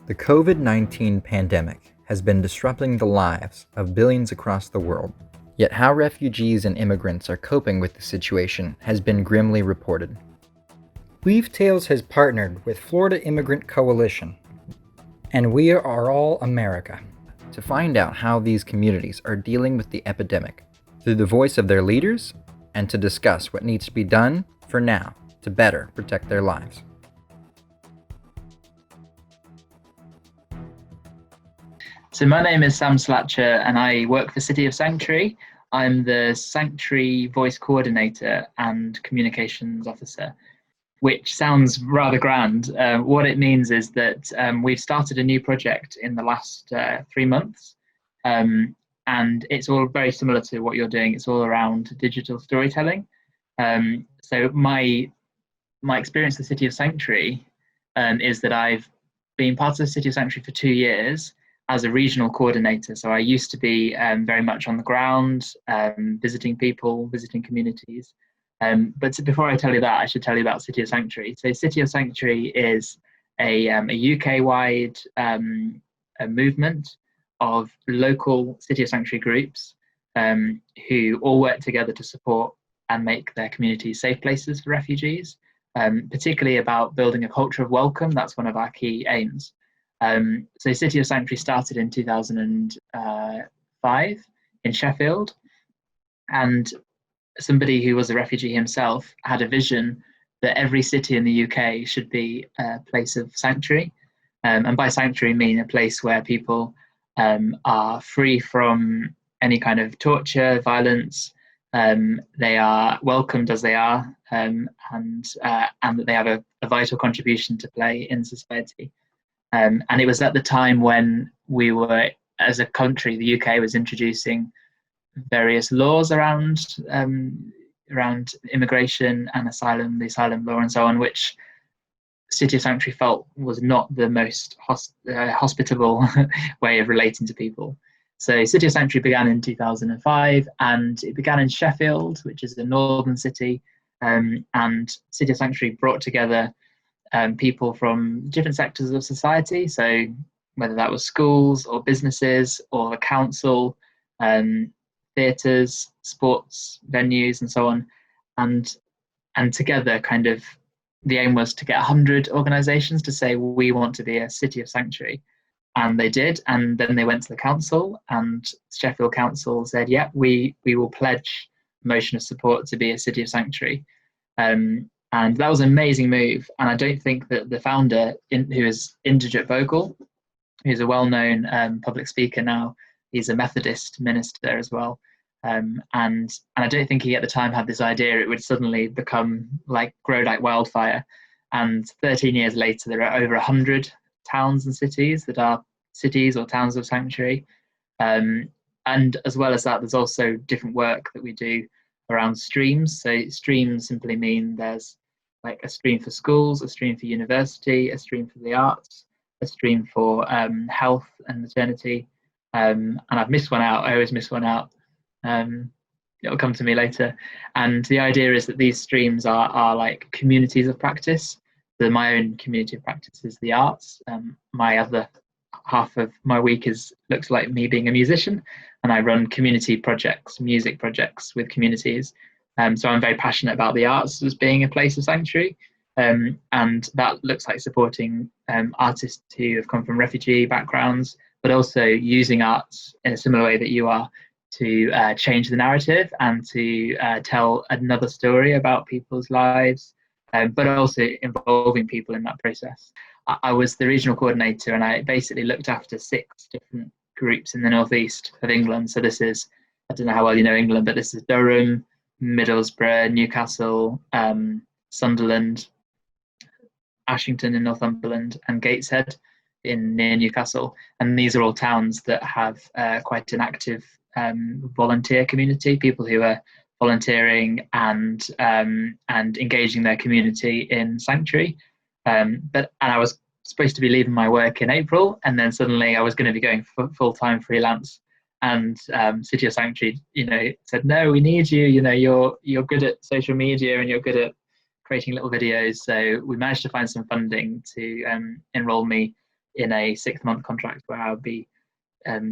The COVID-19 pandemic has been disrupting the lives of billions across the world. Yet how refugees and immigrants are coping with the situation has been grimly reported. Weave Tales has partnered with Florida Immigrant Coalition and We Are All America to find out how these communities are dealing with the epidemic through the voice of their leaders and to discuss what needs to be done for now to better protect their lives. So my name is Sam Slatcher and I work for City of Sanctuary. I'm the Sanctuary Voice Coordinator and Communications Officer, which sounds rather grand. What it means is that we've started a new project in the last 3 months, and it's all very similar to what you're doing. It's all around digital storytelling. So my experience with City of Sanctuary is that I've been part of the City of Sanctuary for 2 years as a regional coordinator. So I used to be very much on the ground, visiting people, visiting communities. But before I tell you that, I should tell you about City of Sanctuary. So City of Sanctuary is a UK-wide movement of local City of Sanctuary groups who all work together to support and make their communities safe places for refugees, particularly about building a culture of welcome. That's one of our key aims. So City of Sanctuary started in 2005 in Sheffield, and somebody who was a refugee himself had a vision that every city in the UK should be a place of sanctuary. And by sanctuary, I mean a place where people are free from any kind of torture, violence. They are welcomed as they are, and that they have a vital contribution to play in society. And it was at the time when we were, as a country, the UK was introducing various laws around immigration and asylum, the asylum law and so on, which City of Sanctuary felt was not the most hospitable way of relating to people. So City of Sanctuary began in 2005, and it began in Sheffield, which is a northern city, and City of Sanctuary brought together people from different sectors of society. So whether that was schools or businesses or the council, theatres, sports venues, and so on, and together, kind of, the aim was to get 100 organisations to say we want to be a City of Sanctuary, and they did. And then they went to the council, and Sheffield Council said, "Yeah, we will pledge a motion of support to be a City of Sanctuary." And that was an amazing move. And I don't think that the founder, who is Indrajit Vogel, who's a well-known public speaker now, he's a Methodist minister as well. And I don't think he at the time had this idea it would suddenly grow like wildfire. And 13 years later, there are over 100 towns and cities that are cities or towns of sanctuary. And as well as that, there's also different work that we do around streams. So streams simply mean there's like a stream for schools, a stream for university, a stream for the arts, a stream for health and maternity. And I've missed one out. I always miss one out. It'll come to me later. And the idea is that these streams are like communities of practice. So my own community of practice is the arts. My other half of my week looks like me being a musician, and I run community projects, music projects with communities. So I'm very passionate about the arts as being a place of sanctuary, and that looks like supporting artists who have come from refugee backgrounds, but also using arts in a similar way that you are to change the narrative and to tell another story about people's lives, but also involving people in that process. I was the regional coordinator, and I basically looked after 6 different groups in the northeast of England. So this is, I don't know how well you know England, but this is Durham, Middlesbrough, Newcastle, Sunderland, Ashington in Northumberland, and Gateshead near Newcastle. And these are all towns that have quite an active volunteer community, people who are volunteering and engaging their community in sanctuary. And I was supposed to be leaving my work in April, and then suddenly I was going to be going full-time freelance. And City of Sanctuary, said, "No, we need you. You're good at social media and you're good at creating little videos." So we managed to find some funding to enroll me in a 6-month contract where I'll be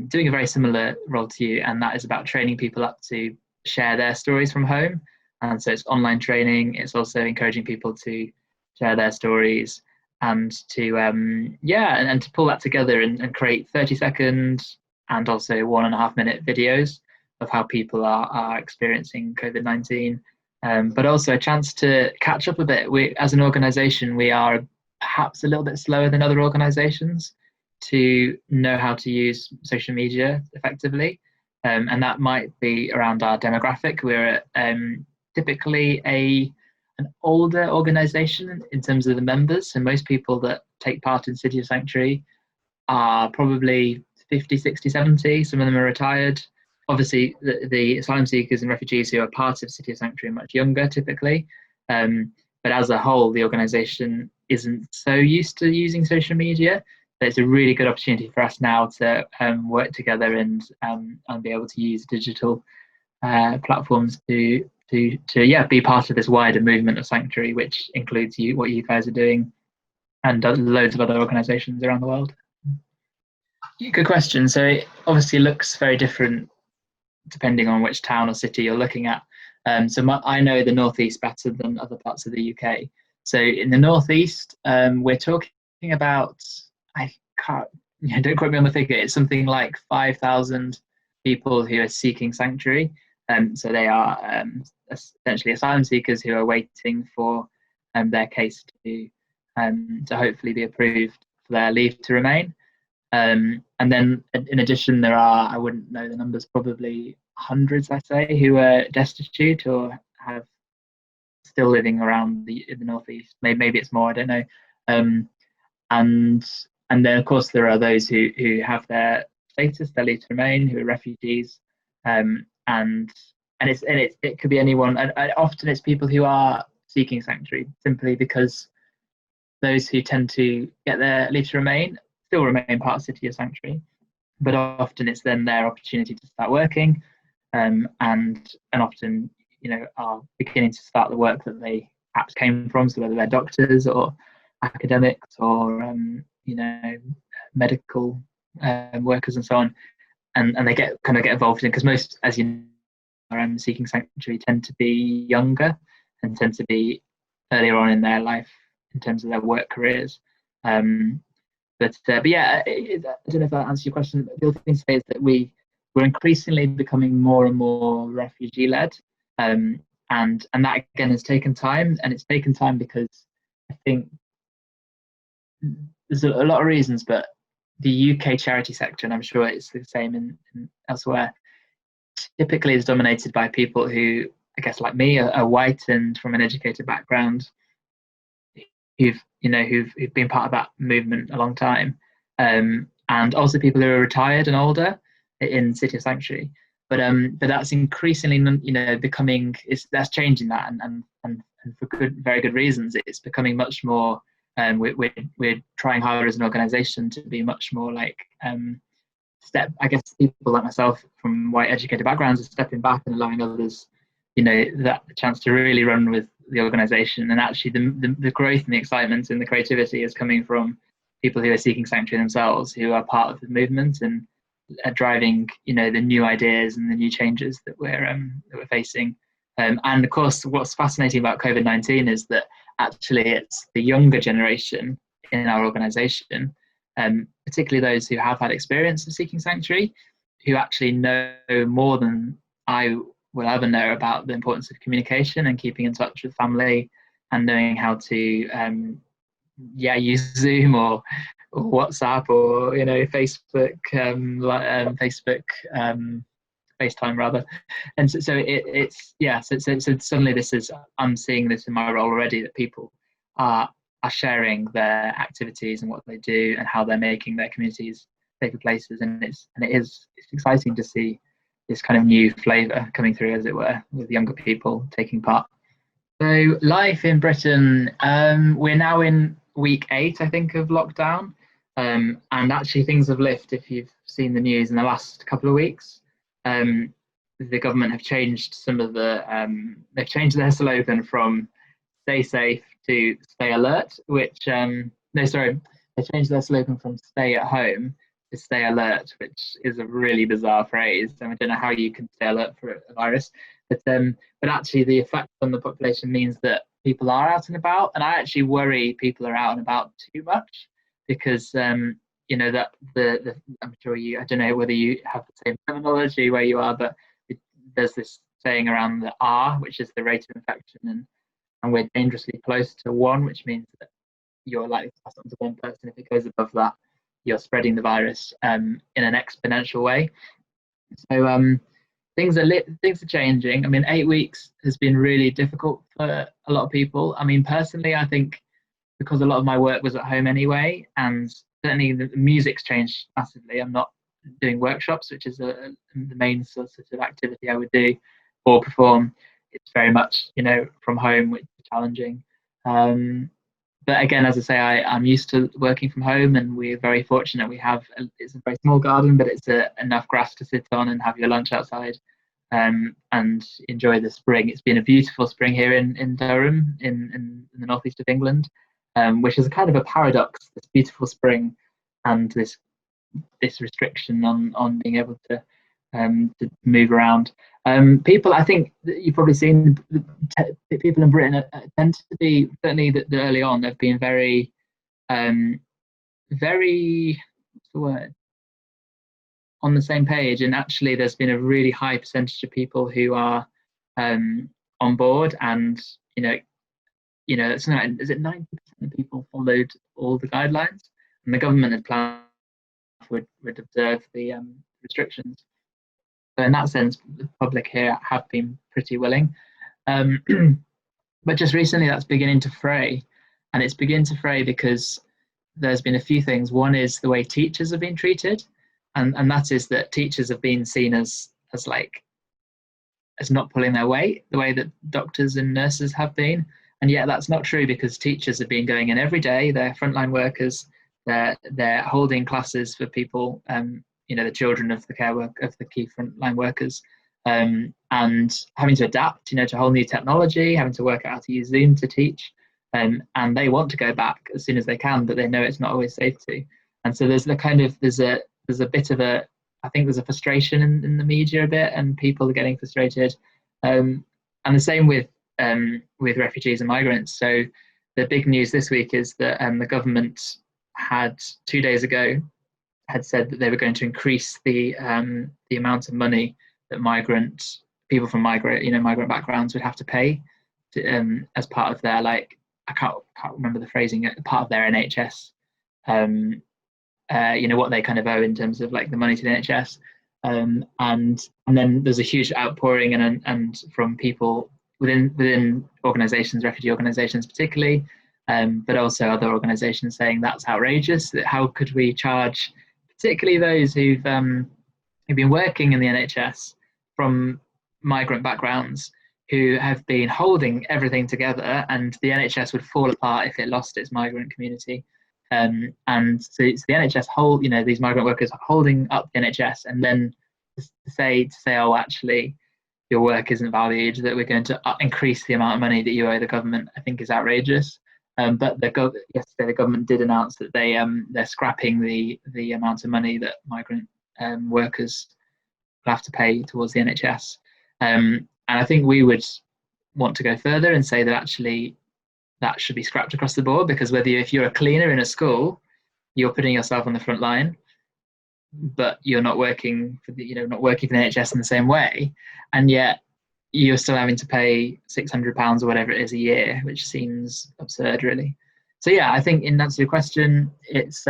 doing a very similar role to you, and that is about training people up to share their stories from home. And so it's online training. It's also encouraging people to share their stories and to and to pull that together and create 30-second and also 1.5-minute videos of how people are experiencing COVID-19, but also a chance to catch up a bit. We, as an organisation, we are perhaps a little bit slower than other organisations to know how to use social media effectively, and that might be around our demographic. We're typically an older organisation in terms of the members, and most people that take part in City of Sanctuary are probably 50, 60, 70. Some of them are retired. Obviously, the asylum seekers and refugees who are part of City of Sanctuary are much younger typically, but as a whole, the organisation isn't so used to using social media. So it's a really good opportunity for us now to work together and be able to use digital platforms to be part of this wider movement of Sanctuary, which includes what you guys are doing, and loads of other organisations around the world. Good question. So it obviously looks very different depending on which town or city you're looking at. I know the Northeast better than other parts of the UK. So in the Northeast, we're talking about, don't quote me on the figure, it's something like 5,000 people who are seeking sanctuary. So they are essentially asylum seekers who are waiting for their case to hopefully be approved for their leave to remain. And then in addition, there are, I wouldn't know the numbers, probably hundreds, I say, who are destitute or have still living around in the Northeast. Maybe it's more, I don't know. And then of course there are those who have their status, their leave to remain, who are refugees. And it could be anyone. And often it's people who are seeking sanctuary simply because those who tend to get their leave to remain still remain part of City of Sanctuary, but often it's then their opportunity to start working, and often are beginning to start the work that they perhaps came from. So whether they're doctors or academics or medical workers and so on, and they get involved in, because most, as you know, seeking sanctuary tend to be younger and tend to be earlier on in their life in terms of their work careers. But yeah, I don't know if that answers your question. The other thing to say is that we're increasingly becoming more and more refugee-led, and that again has taken time, and it's taken time because I think there's a lot of reasons, but the UK charity sector, and I'm sure it's the same in elsewhere, typically is dominated by people who, I guess, like me, are white and from an educated background, who've been part of that movement a long time, and also people who are retired and older in City of Sanctuary. But that's increasingly becoming, that's changing that, and for very good reasons. It's becoming much more. We're trying harder as an organisation to be much more like I guess people like myself from white educated backgrounds are stepping back and allowing others, that chance to really run with the organisation. And actually the growth and the excitement and the creativity is coming from people who are seeking sanctuary themselves, who are part of the movement and are driving the new ideas and the new changes that we're facing. And of course, what's fascinating about COVID-19 is that actually it's the younger generation in our organisation, particularly those who have had experience of seeking sanctuary, who actually know more than I will ever know about the importance of communication and keeping in touch with family, and knowing how to use Zoom or WhatsApp or Facebook, FaceTime rather. And so suddenly this is, I'm seeing this in my role already, that people are sharing their activities and what they do and how they're making their communities safer places, and it's exciting to see this kind of new flavour coming through, as it were, with younger people taking part. So life in Britain, we're now in week 8, I think, of lockdown, and actually things have lifted. If you've seen the news in the last couple of weeks, the government have changed some of they've changed their slogan from "Stay safe" to "Stay alert," which they changed their slogan from "Stay at home" to "Stay alert," which is a really bizarre phrase. And I don't know how you can stay alert for a virus, but actually the effect on the population means that people are out and about, and I actually worry people are out and about too much because that I'm sure I don't know whether you have the same terminology where you are, but there's this saying around the R, which is the rate of infection, and we're dangerously close to 1, which means that you're likely to pass on to one person. If it goes above that, you're spreading the virus in an exponential way. So things are changing. I mean, 8 weeks has been really difficult for a lot of people. I mean, personally, I think because a lot of my work was at home anyway, and certainly the music's changed massively. I'm not doing workshops, which is the main sort of activity I would do or perform. It's very much, from home, which is challenging. But again, as I say, I'm used to working from home, and we're very fortunate. It's a very small garden, but it's enough grass to sit on and have your lunch outside, and enjoy the spring. It's been a beautiful spring here in Durham, in the northeast of England, which is a kind of a paradox. This beautiful spring, and this restriction on being able to move around. People, I think that you've probably seen people in Britain tend to be, certainly the early on, they've been very, very, what's the word? On the same page. And actually, there's been a really high percentage of people who are on board, and it's not, is it 90% of people followed all the guidelines, and the government had planned would observe the restrictions. So in that sense, the public here have been pretty willing. But just recently, that's beginning to fray, and it's beginning to fray because there's been a few things. One is the way teachers have been treated, and that is that teachers have been seen as not pulling their weight the way that doctors and nurses have been, and yet that's not true, because teachers have been going in every day. They're frontline workers. They're holding classes for people, the children of the key frontline workers, and having to adapt, to whole new technology, having to work out how to use Zoom to teach, and they want to go back as soon as they can, but they know it's not always safe to. And so there's a bit of I think there's a frustration in the media a bit, and people are getting frustrated, and the same with refugees and migrants. So the big news this week is that the government had 2 days ago had said that they were going to increase the amount of money that people from migrant backgrounds would have to pay as part of their, I can't remember the phrasing, part of their NHS, what they kind of owe in terms of the money to the NHS, and then there's a huge outpouring and from people within organisations, refugee organisations particularly, but also other organisations, saying that's outrageous. That how could we charge, particularly those who've been working in the NHS from migrant backgrounds, who have been holding everything together, and the NHS would fall apart if it lost its migrant community. And so it's the NHS these migrant workers are holding up the NHS, and then to say, oh, actually, your work isn't valued, that we're going to increase the amount of money that you owe the government, I think is outrageous. But yesterday the government did announce that they're scrapping the amount of money that migrant workers will have to pay towards the NHS. And I think we would want to go further and say that actually that should be scrapped across the board, because if you're a cleaner in a school, you're putting yourself on the front line, but you're not working for the NHS in the same way, and yet you're still having to pay £600 or whatever it is a year, which seems absurd, really. So yeah, I think in answer to your question, it's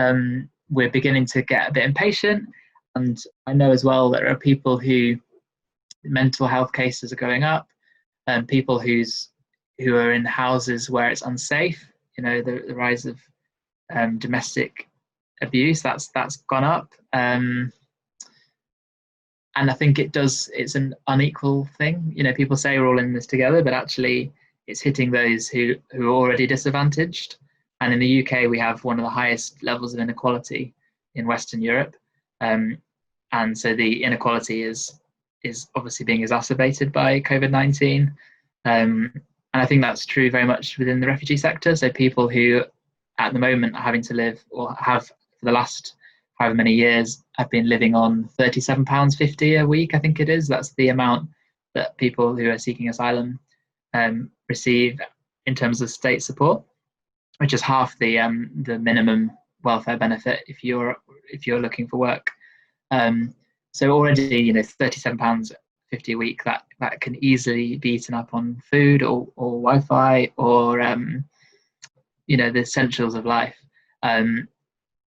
we're beginning to get a bit impatient, and I know as well that there are people who mental health cases are going up, and people who are in houses where it's unsafe. The rise of domestic abuse, that's gone up, and I think it's an unequal thing. People say we're all in this together, but actually it's hitting those who are already disadvantaged. And in the UK, we have one of the highest levels of inequality in Western Europe, and so the inequality is obviously being exacerbated by COVID-19, and I think that's true very much within the refugee sector. So people who at the moment are having to live, or have for the last however many years, have been living on £37.50 a week, I think it is. That's the amount that people who are seeking asylum receive in terms of state support, which is half the minimum welfare benefit if you're looking for work. So already, £37.50 a week, that can easily be eaten up on food or Wi-Fi or the essentials of life.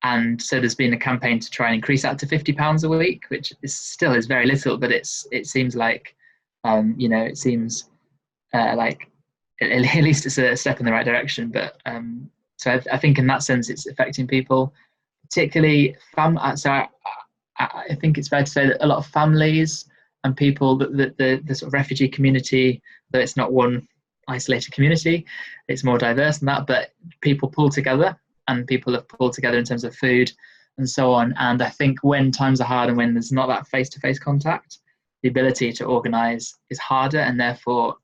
And so there's been a campaign to try and increase that to £50 a week, which still is very little, but it seems like it seems like at least it's a step in the right direction. But so I think in that sense it's affecting people, particularly so I think it's fair to say that a lot of families and people, the sort of refugee community, though it's not one isolated community, it's more diverse than that, but people pull together, and people have pulled together in terms of food and so on. And I think when times are hard and when there's not that face-to-face contact, the ability to organise is harder, and therefore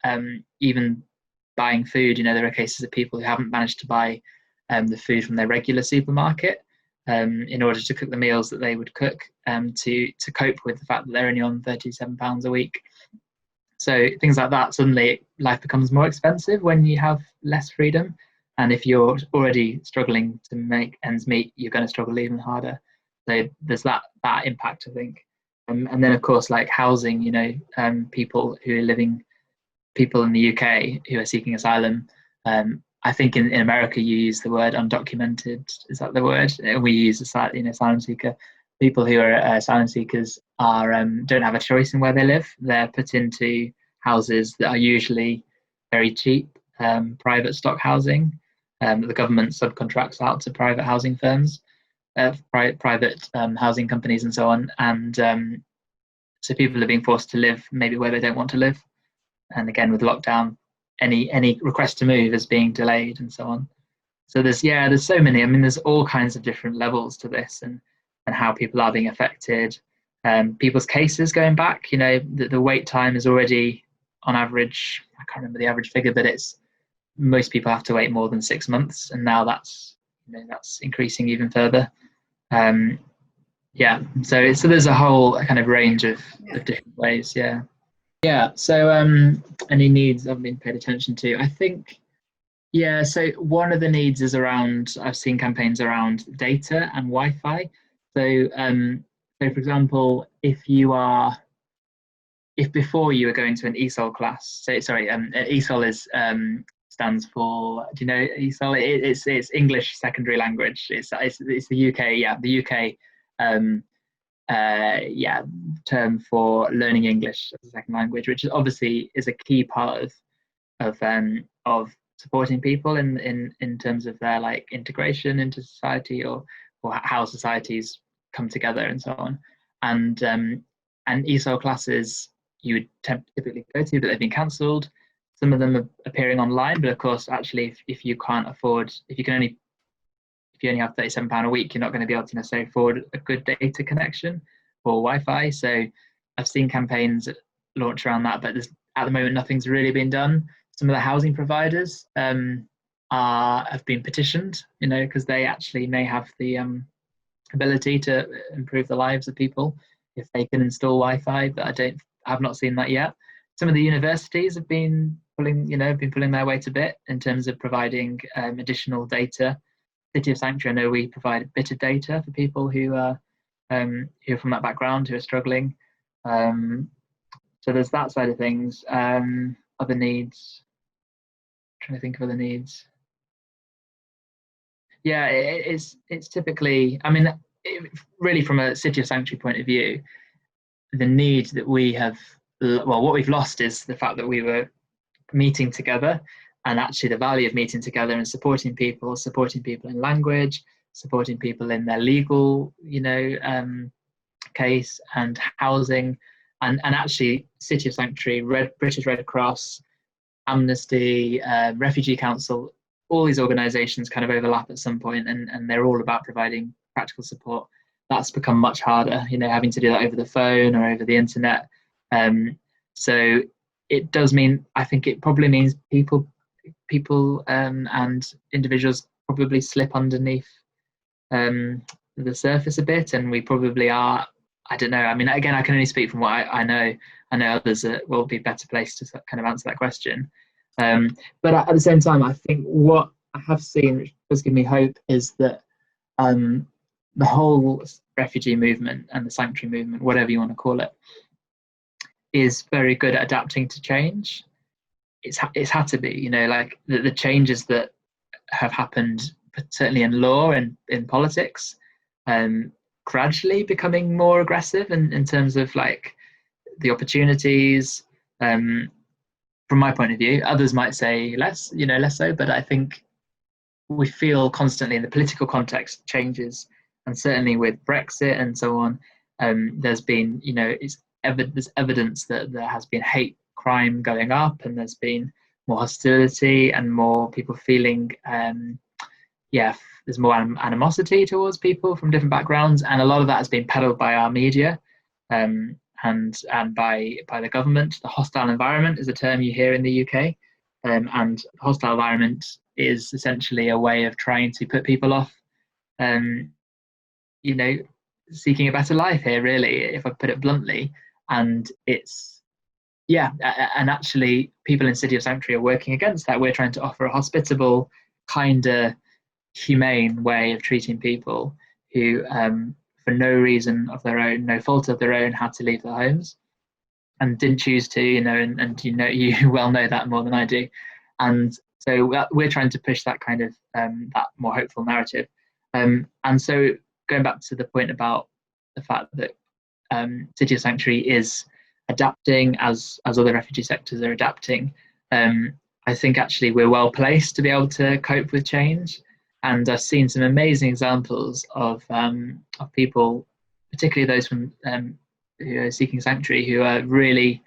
even buying food, there are cases of people who haven't managed to buy the food from their regular supermarket in order to cook the meals that they would cook to cope with the fact that they're only on £37 a week. So things like that, suddenly life becomes more expensive when you have less freedom. And if you're already struggling to make ends meet, you're going to struggle even harder. So there's that impact, I think. And then, of course, like housing, people in the UK who are seeking asylum. I think in America you use the word undocumented. Is that the word? We use asylum seeker. People who are asylum seekers don't have a choice in where they live. They're put into houses that are usually very cheap, private stock housing. The government subcontracts out to private housing firms, private housing companies and so on. And so people are being forced to live maybe where they don't want to live. And again, with lockdown, any request to move is being delayed and so on. So there's so many. I mean, there's all kinds of different levels to this, and how people are being affected. People's cases going back, the wait time is already on average, I can't remember the average figure, but most people have to wait more than 6 months, and now that's increasing even further. So there's a whole kind of range of different ways. So any needs I've been paid attention to, I think. So one of the needs is around, I've seen campaigns around data and Wi-Fi. So for example, if before you were going to an ESOL class, ESOL stands for, do you know ESOL? It's English secondary language. It's the UK, the UK term for learning English as a second language, which obviously is a key part of supporting people in terms of their like integration into society, or how societies come together and so on. And ESOL classes you would typically go to, but they've been cancelled. Some of them are appearing online, but of course, actually, if you can't afford, if you only have £37 a week, you're not going to be able to necessarily afford a good data connection or Wi-Fi. So I've seen campaigns launch around that, but at the moment nothing's really been done. Some of the housing providers have been petitioned, because they actually may have the ability to improve the lives of people if they can install Wi-Fi, but I've not seen that yet. Some of the universities have been pulling their weight a bit in terms of providing additional data. City of Sanctuary, I know we provide a bit of data for people who are from that background, who are struggling. So there's that side of things. Other needs. I'm trying to think of other needs. It's typically, I mean, really from a City of Sanctuary point of view, the need that we have, what we've lost is the fact that we were meeting together, and actually the value of meeting together and supporting people in language, supporting people in their legal, case, and housing, and actually City of Sanctuary, British Red Cross, Amnesty, Refugee Council, all these organisations kind of overlap at some point, and they're all about providing practical support. That's become much harder, having to do that over the phone or over the internet. So it does mean, I think it probably means people and individuals probably slip underneath the surface a bit, and we probably are. I don't know. I mean, again, I can only speak from what I know. I know others will be better placed to kind of answer that question. But at the same time, I think what I have seen, which does give me hope, is that the whole refugee movement and the sanctuary movement, whatever you want to call it, is very good at adapting to change. It's had to be, you know, like the changes that have happened, certainly in law and in politics, gradually becoming more aggressive in terms of like the opportunities. From my point of view, others might say less, you know, less so, but I think we feel constantly in the political context changes, and certainly with Brexit and so on, there's been, you know, there's evidence that there has been hate crime going up, and there's been more hostility and more people feeling, there's more animosity towards people from different backgrounds, and a lot of that has been peddled by our media, and by the government. The hostile environment is a term you hear in the UK, and hostile environment is essentially a way of trying to put people off, you know, seeking a better life here, really, if I put it bluntly. And it's, and actually people in City of Sanctuary are working against that. We're trying to offer a hospitable, kinder, humane way of treating people who, for no reason of their own, no fault of their own, had to leave their homes and didn't choose to, you know, and you know, you well know that more than I do. And so we're trying to push that kind of that more hopeful narrative. And so going back to the point about the fact that City of Sanctuary is adapting as other refugee sectors are adapting, I think actually we're well placed to be able to cope with change. And I've seen some amazing examples of people, particularly those from who are seeking sanctuary, who are really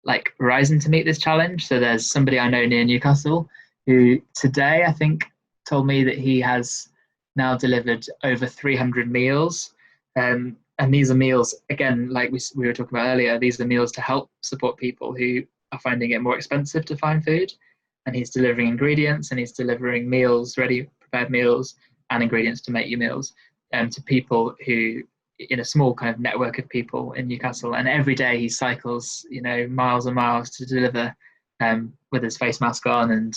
like rising to meet this challenge. So there's somebody I know near Newcastle who today, I think, told me that he has now delivered over 300 meals. And these are meals, again, like we were talking about earlier, these are meals to help support people who are finding it more expensive to find food. And he's delivering ingredients, and he's delivering meals, ready prepared meals and ingredients to make you meals, to people who, in a small kind of network of people in Newcastle. And every day he cycles, you know, miles and miles to deliver, with his face mask on,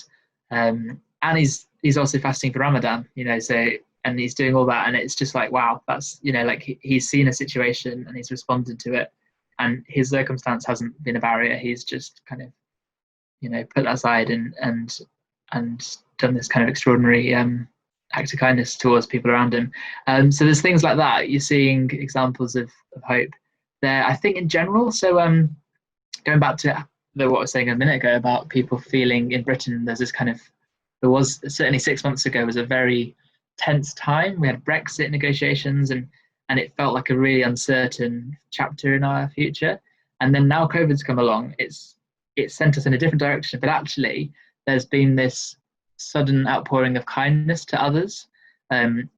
and he's also fasting for Ramadan, you know, so, and he's doing all that, and it's just like, wow, that's, you know, like he's seen a situation and he's responded to it, and his circumstance hasn't been a barrier. He's just kind of, you know, put that aside and done this kind of extraordinary act of kindness towards people around him. So there's things like that. You're seeing examples of hope there, I think, in general. So going back to what I was saying a minute ago about people feeling in Britain, there's this kind of, there was certainly 6 months ago was a very tense time. We had Brexit negotiations, and it felt like a really uncertain chapter in our future. And then now COVID's come along. It sent us in a different direction, but actually there's been this sudden outpouring of kindness to others, and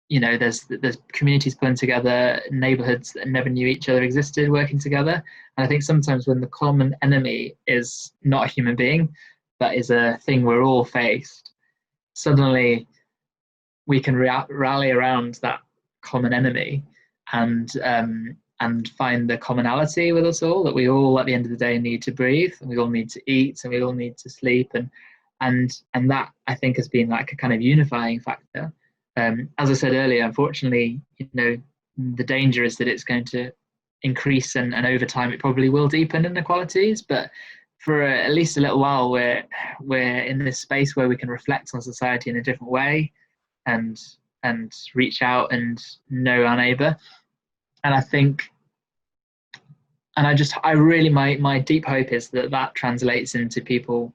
you know, there's communities pulling together, neighborhoods that never knew each other existed working together. And I think sometimes when the common enemy is not a human being, but is a thing we're all faced, suddenly we can rally around that common enemy and find the commonality with us all, that we all at the end of the day need to breathe, and we all need to eat, and we all need to sleep, and that, I think, has been like a kind of unifying factor. As I said earlier, unfortunately, you know, the danger is that it's going to increase, and over time it probably will deepen inequalities. But for at least a little while, we're in this space where we can reflect on society in a different way, and reach out and know our neighbour. And I think, and I really, my deep hope is that translates into people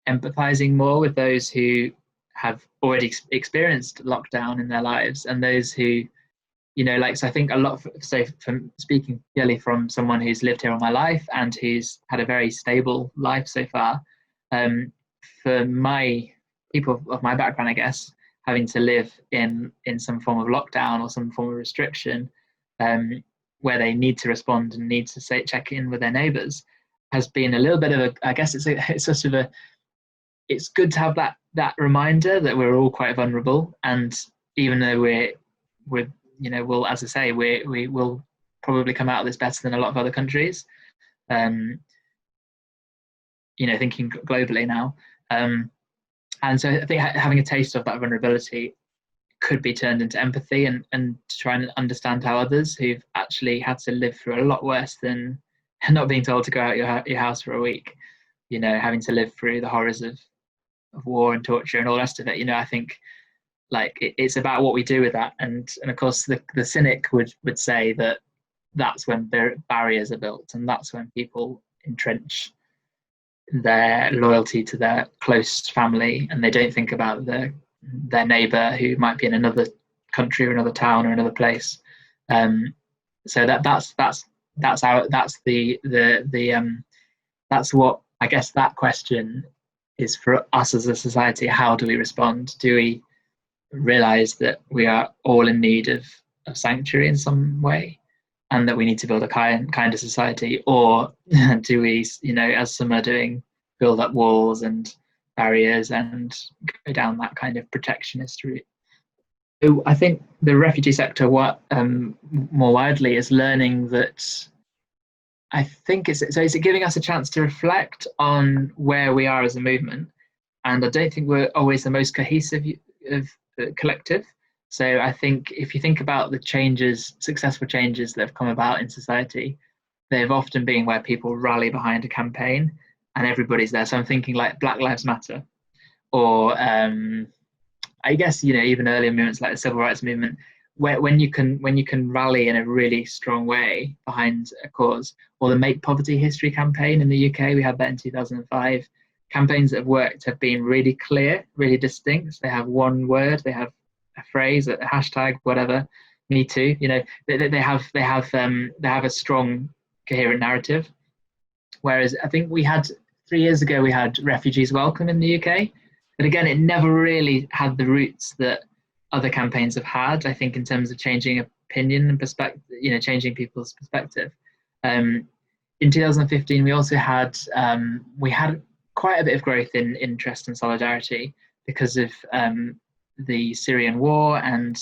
empathizing more with those who have already experienced lockdown in their lives, and those who, you know, like, so I think a lot, so from speaking purely from someone who's lived here all my life and who's had a very stable life so far, for my people of my background, I guess, having to live in some form of lockdown or some form of restriction, where they need to respond and need to check in with their neighbours, has been a little bit of a, I guess it's sort of it's good to have that reminder that we're all quite vulnerable, and even though we're we'll, as I say, we will probably come out of this better than a lot of other countries. Thinking globally now, and so I think having a taste of that vulnerability could be turned into empathy, and to try and understand how others who've actually had to live through a lot worse than not being told to go out your house for a week, having to live through the horrors of war and torture and all the rest of it. I think like it's about what we do with that, and of course the cynic would say that that's when barriers are built, and that's when people entrench their loyalty to their close family, and they don't think about their neighbour who might be in another country or another town or another place. So that's what I guess that question is for us as a society. How do we respond? Do we realize that we are all in need of sanctuary in some way, and that we need to build a kinder society? Or do we, as some are doing, build up walls and barriers and go down that kind of protectionist route? So I think the refugee sector, more widely, is learning that. I think is it giving us a chance to reflect on where we are as a movement, and I don't think we're always the most cohesive of collective. So I think if you think about the successful changes that have come about in society, they've often been where people rally behind a campaign and everybody's there. So I'm thinking like Black Lives Matter, or I guess even earlier movements like the Civil Rights Movement, where when you can rally in a really strong way behind a cause, or the Make Poverty History campaign in the UK, we had that in 2005. Campaigns that have worked have been really clear, really distinct. They have one word, they have a phrase, a hashtag, whatever. Me too. They have a strong, coherent narrative. Whereas I think 3 years ago we had Refugees Welcome in the UK, but again, it never really had the roots that other campaigns have had, I think, in terms of changing opinion and perspective, changing people's perspective. In 2015, we also had quite a bit of growth in interest and solidarity because of the Syrian war and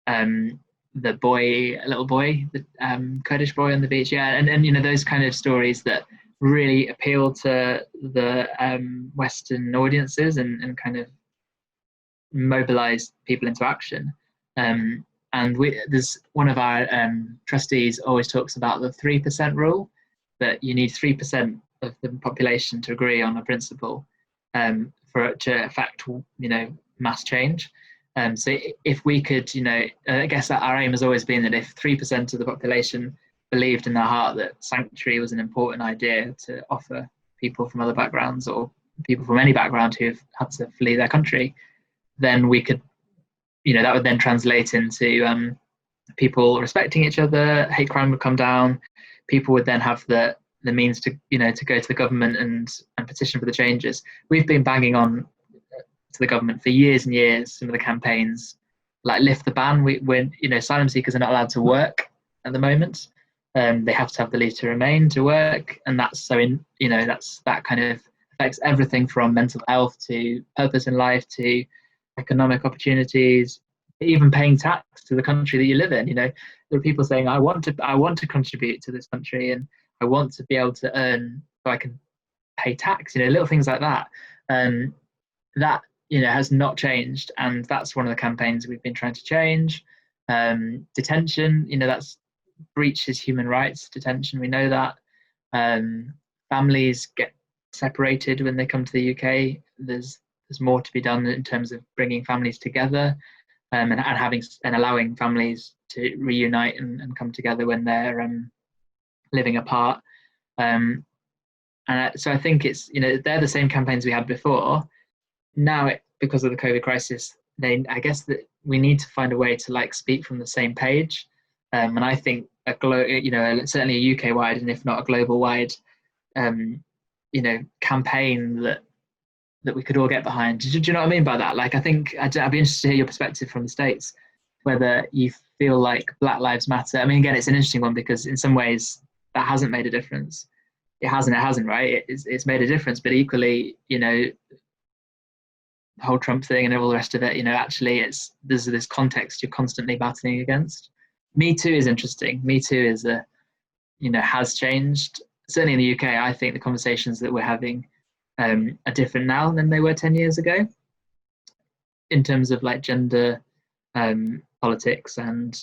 the little boy, the Kurdish boy on the beach, and those kind of stories that really appeal to the Western audiences and kind of mobilize people into action. And there's one of our trustees always talks about the 3% rule, that you need 3% of the population to agree on a principle for it to affect mass change. So if we could, I guess that our aim has always been that if 3% of the population believed in their heart that sanctuary was an important idea to offer people from other backgrounds or people from any background who've had to flee their country, then we could, that would then translate into people respecting each other, hate crime would come down, people would then have the means to, to go to the government and petition for the changes. We've been banging on to the government for years and years, some of the campaigns, like lift the ban. When asylum seekers are not allowed to work at the moment. They have to have the leave to remain to work, and that kind of affects everything from mental health to purpose in life to economic opportunities, even paying tax to the country that you live in. There are people saying, I want to contribute to this country, and I want to be able to earn so I can pay tax. Little things like that. That has not changed, and that's one of the campaigns we've been trying to change. Detention, that's breaches human rights. Detention, we know that. Families get separated when they come to the UK. There's more to be done in terms of bringing families together, and allowing families to reunite and come together when they're living apart. So I think it's they're the same campaigns we had before. Now, because of the COVID crisis, I guess that we need to find a way to speak from the same page. And I think certainly a UK-wide, and if not a global-wide, campaign that we could all get behind. Do you know what I mean by that? I think I'd be interested to hear your perspective from the States, whether you feel like Black Lives Matter. I mean, again, it's an interesting one because in some ways that hasn't made a difference. It hasn't, right? It's made a difference, but equally, the whole Trump thing and all the rest of it, actually there's this context you're constantly battling against. Me Too is interesting. Me Too is has changed. Certainly in the UK, I think the conversations that we're having are different now than they were 10 years ago in terms of like gender politics and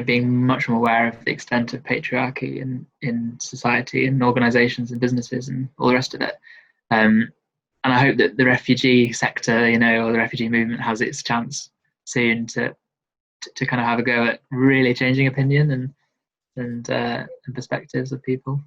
being much more aware of the extent of patriarchy in society and organizations and businesses and all the rest of it. And I hope that the refugee sector, or the refugee movement has its chance soon to kind of have a go at really changing opinion and perspectives of people.